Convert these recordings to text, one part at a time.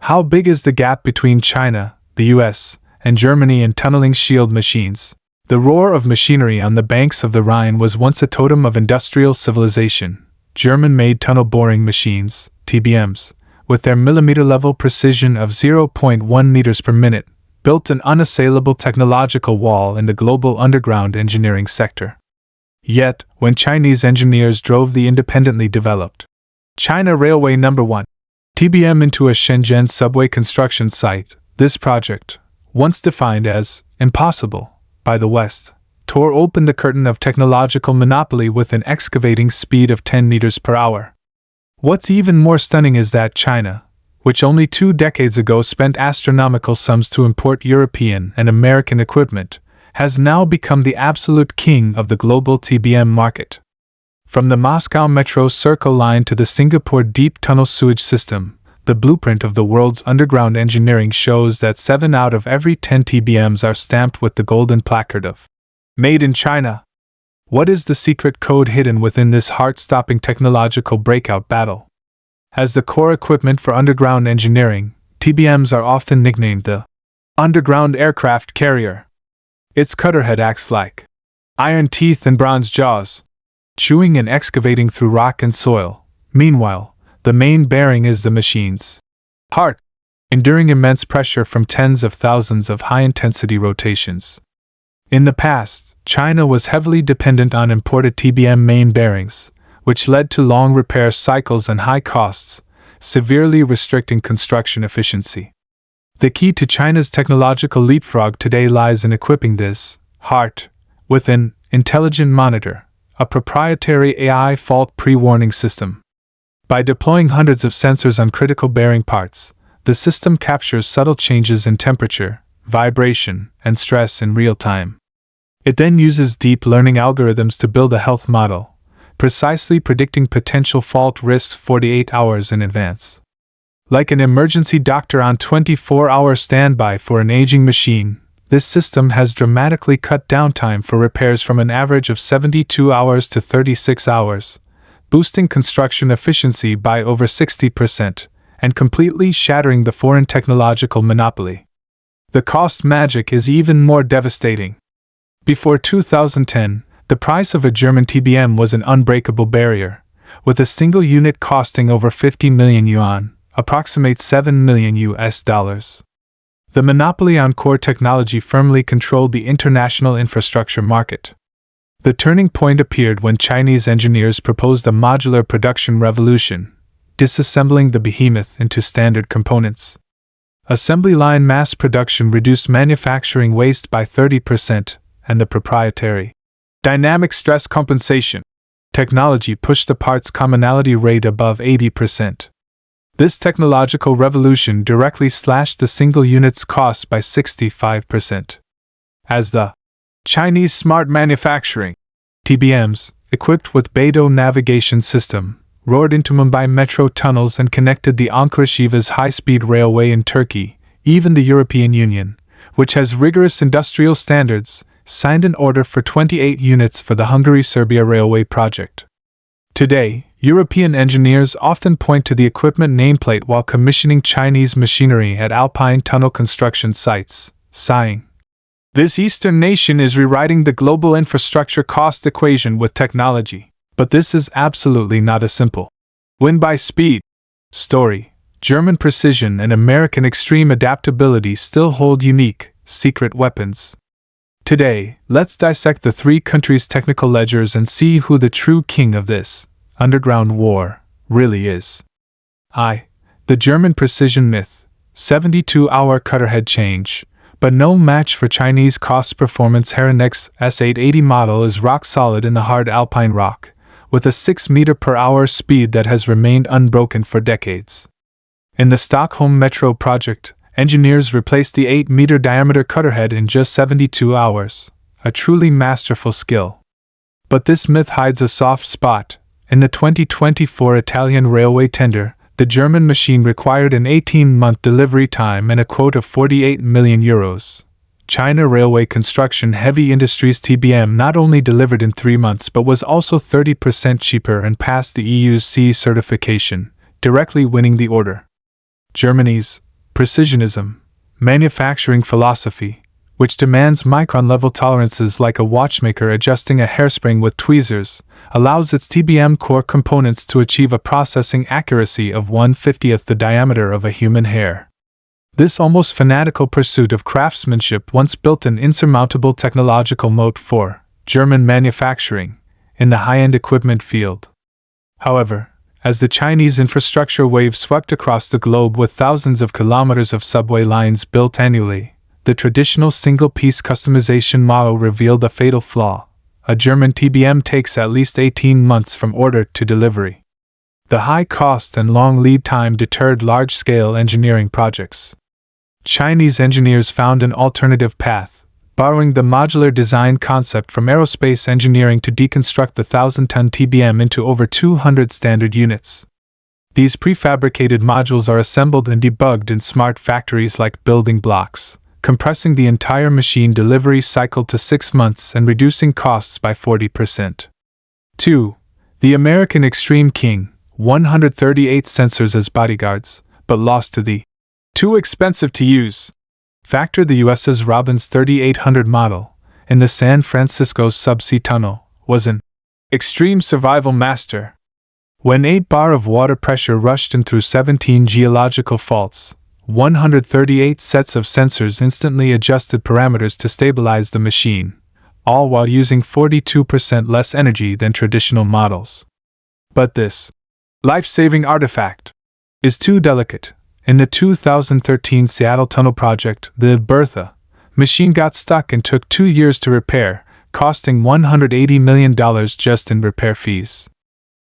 How big is the gap between China, the US, and Germany in tunneling shield machines? The roar of machinery on the banks of the Rhine was once a totem of industrial civilization. German-made tunnel boring machines, TBMs, with their millimeter-level precision of 0.1 meters per minute, built an unassailable technological wall in the global underground engineering sector. Yet, when Chinese engineers drove the independently developed China Railway No. 1 TBM into a Shenzhen subway construction site, this project, once defined as impossible by the West, tore open the curtain of technological monopoly with an excavating speed of 10 meters per hour. What's even more stunning is that China, which only 2 decades ago spent astronomical sums to import European and American equipment, has now become the absolute king of the global TBM market. From the Moscow Metro Circle Line to the Singapore Deep Tunnel Sewage System, the blueprint of the world's underground engineering shows that 7 out of every 10 TBMs are stamped with the golden placard of Made in China. What is the secret code hidden within this heart-stopping technological breakout battle? As the core equipment for underground engineering, TBMs are often nicknamed the underground aircraft carrier. Its cutterhead acts like iron teeth and bronze jaws, chewing and excavating through rock and soil. Meanwhile, the main bearing is the machine's heart, enduring immense pressure from tens of thousands of high-intensity rotations. In the past, China was heavily dependent on imported TBM main bearings, which led to long repair cycles and high costs, severely restricting construction efficiency. The key to China's technological leapfrog today lies in equipping this heart with an intelligent monitor, a proprietary AI fault pre-warning system. By deploying hundreds of sensors on critical bearing parts, the system captures subtle changes in temperature, vibration, and stress in real time. It then uses deep learning algorithms to build a health model, precisely predicting potential fault risks 48 hours in advance. Like an emergency doctor on 24-hour standby for an aging machine, this system has dramatically cut downtime for repairs from an average of 72 hours to 36 hours, boosting construction efficiency by over 60%, and completely shattering the foreign technological monopoly. The cost magic is even more devastating. Before 2010, the price of a German TBM was an unbreakable barrier, with a single unit costing over 50 million yuan, approximates $7 million. The monopoly on core technology firmly controlled the international infrastructure market. The turning point appeared when Chinese engineers proposed a modular production revolution, disassembling the behemoth into standard components. Assembly line mass production reduced manufacturing waste by 30%, and the proprietary dynamic stress compensation technology pushed the parts commonality rate above 80%. This technological revolution directly slashed the single unit's cost by 65%. As the Chinese Smart Manufacturing TBMs, equipped with Beidou navigation system, roared into Mumbai metro tunnels and connected the Ankara-Sivas high-speed railway in Turkey, even the European Union, which has rigorous industrial standards, signed an order for 28 units for the Hungary-Serbia railway project. Today, European engineers often point to the equipment nameplate while commissioning Chinese machinery at Alpine tunnel construction sites, sighing, "This Eastern nation is rewriting the global infrastructure cost equation with technology." But this is absolutely not a simple win by speed story. German precision and American extreme adaptability still hold unique, secret weapons. Today, let's dissect the 3 countries' technical ledgers and see who the true king of this underground war really is. The German precision myth, 72-hour cutterhead change, but no match for Chinese cost-performance. Heranex S880 model is rock solid in the hard alpine rock, with a 6-meter-per-hour speed that has remained unbroken for decades. In the Stockholm Metro project, engineers replaced the 8-meter diameter cutterhead in just 72 hours, a truly masterful skill. But this myth hides a soft spot. In the 2024 Italian railway tender, the German machine required an 18-month delivery time and a quote of €48 million. China Railway Construction Heavy Industries TBM not only delivered in 3 months but was also 30% cheaper and passed the EU's C certification, directly winning the order. Germany's Precisionism, manufacturing philosophy, which demands micron-level tolerances like a watchmaker adjusting a hairspring with tweezers, allows its TBM core components to achieve a processing accuracy of 1/50th the diameter of a human hair. This almost fanatical pursuit of craftsmanship once built an insurmountable technological moat for German manufacturing in the high-end equipment field. However, as the Chinese infrastructure wave swept across the globe with thousands of kilometers of subway lines built annually, the traditional single-piece customization model revealed a fatal flaw. A German TBM takes at least 18 months from order to delivery. The high cost and long lead time deterred large-scale engineering projects. Chinese engineers found an alternative path, borrowing the modular design concept from aerospace engineering to deconstruct the 1,000-ton TBM into over 200 standard units. These prefabricated modules are assembled and debugged in smart factories like building blocks, compressing the entire machine delivery cycle to 6 months and reducing costs by 40%. 2. The American Extreme King, 138 sensors as bodyguards, but lost to the too expensive to use factor. The US's Robbins 3800 model, in the San Francisco subsea tunnel, was an extreme survival master. When 8 bar of water pressure rushed in through 17 geological faults, 138 sets of sensors instantly adjusted parameters to stabilize the machine, all while using 42% less energy than traditional models. But this life-saving artifact is too delicate. In the 2013 Seattle Tunnel project, the Bertha machine got stuck and took 2 years to repair, costing $180 million just in repair fees.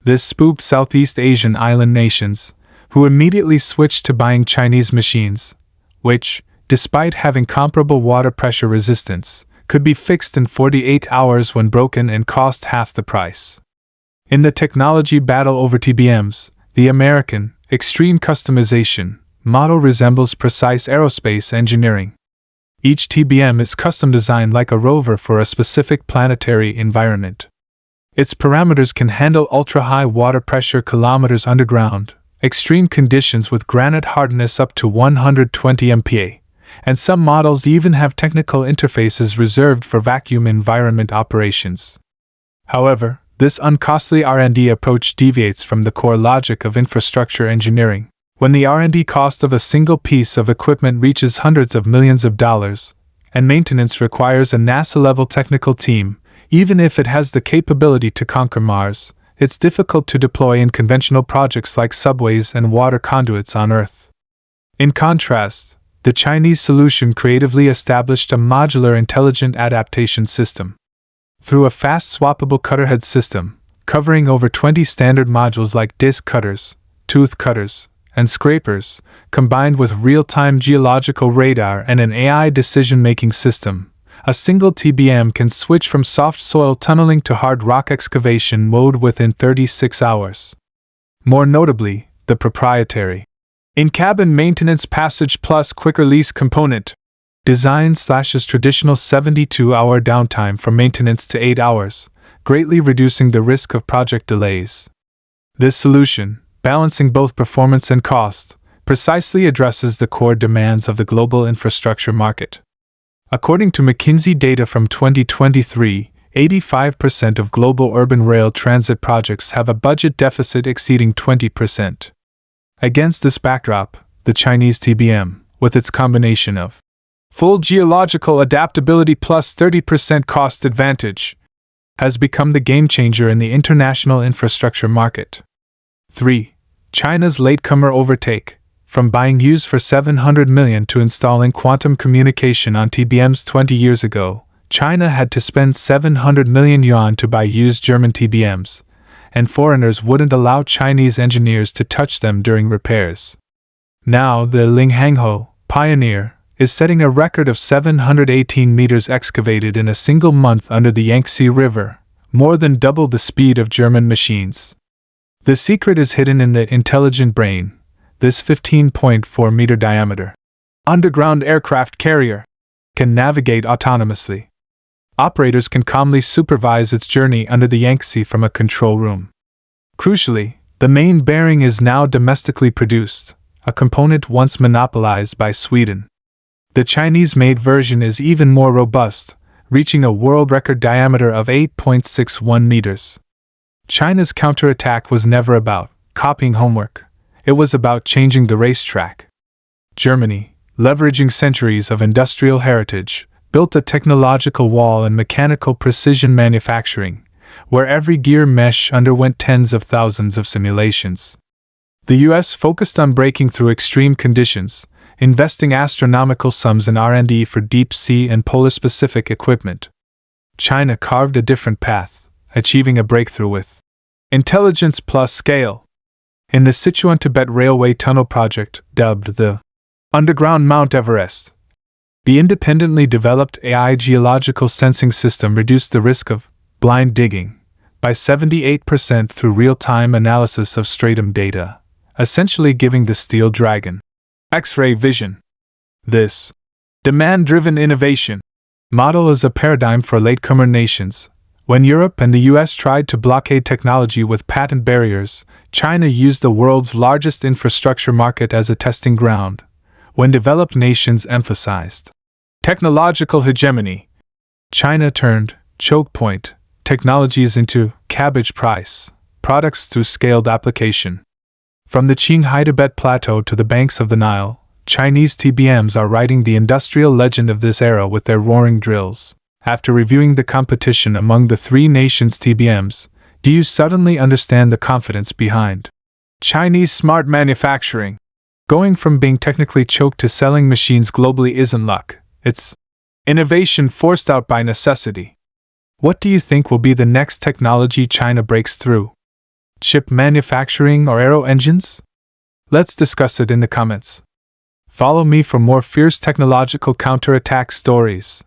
This spooked Southeast Asian island nations, who immediately switched to buying Chinese machines, which, despite having comparable water pressure resistance, could be fixed in 48 hours when broken and cost half the price. In the technology battle over TBMs, the American Extreme Customization model resembles precise aerospace engineering. Each TBM is custom designed like a rover for a specific planetary environment. Its parameters can handle ultra-high water pressure kilometers underground, extreme conditions with granite hardness up to 120 MPa, and some models even have technical interfaces reserved for vacuum environment operations. However, this uncostly R&D approach deviates from the core logic of infrastructure engineering. When the R&D cost of a single piece of equipment reaches hundreds of millions of dollars, and maintenance requires a NASA-level technical team, even if it has the capability to conquer Mars, it's difficult to deploy in conventional projects like subways and water conduits on Earth. In contrast, the Chinese solution creatively established a modular intelligent adaptation system. Through a fast swappable cutterhead system, covering over 20 standard modules like disc cutters, tooth cutters, and scrapers, combined with real-time geological radar and an AI decision-making system, a single TBM can switch from soft soil tunneling to hard rock excavation mode within 36 hours. More notably, the proprietary in-cabin maintenance passage plus quick release component design slashes traditional 72-hour downtime for maintenance to 8 hours, greatly reducing the risk of project delays. This solution, balancing both performance and cost, precisely addresses the core demands of the global infrastructure market. According to McKinsey data from 2023, 85% of global urban rail transit projects have a budget deficit exceeding 20%. Against this backdrop, the Chinese TBM, with its combination of full geological adaptability plus 30% cost advantage, has become the game-changer in the international infrastructure market. 3. China's latecomer overtake. From buying used for $700 million to installing quantum communication on TBMs 20 years ago, China had to spend 700 million yuan to buy used German TBMs, and foreigners wouldn't allow Chinese engineers to touch them during repairs. Now the Linghangho Pioneer is setting a record of 718 meters excavated in a single month under the Yangtze River, more than double the speed of German machines. The secret is hidden in the intelligent brain. This 15.4 meter diameter underground aircraft carrier can navigate autonomously. Operators can calmly supervise its journey under the Yangtze from a control room. Crucially, the main bearing is now domestically produced, a component once monopolized by Sweden. The Chinese-made version is even more robust, reaching a world record diameter of 8.61 meters. China's counterattack was never about copying homework. It was about changing the racetrack. Germany, leveraging centuries of industrial heritage, built a technological wall in mechanical precision manufacturing, where every gear mesh underwent tens of thousands of simulations. The US focused on breaking through extreme conditions, investing astronomical sums in R&D for deep-sea and polar-specific equipment. China carved a different path, achieving a breakthrough with intelligence plus scale. In the Sichuan-Tibet Railway Tunnel project, dubbed the Underground Mount Everest, the independently developed AI geological sensing system reduced the risk of blind digging by 78% through real-time analysis of stratum data, essentially giving the Steel Dragon X-ray vision. This demand-driven innovation model is a paradigm for latecomer nations. When Europe and the US tried to blockade technology with patent barriers, China used the world's largest infrastructure market as a testing ground. When developed nations emphasized technological hegemony, China turned choke point technologies into cabbage price products through scaled application. From the Qinghai Tibet Plateau to the banks of the Nile, Chinese TBMs are writing the industrial legend of this era with their roaring drills. After reviewing the competition among the three nations' TBMs, do you suddenly understand the confidence behind Chinese smart manufacturing? Going from being technically choked to selling machines globally isn't luck, it's innovation forced out by necessity. What do you think will be the next technology China breaks through? Chip manufacturing or aero engines? Let's discuss it in the comments. Follow me for more fierce technological counterattack stories.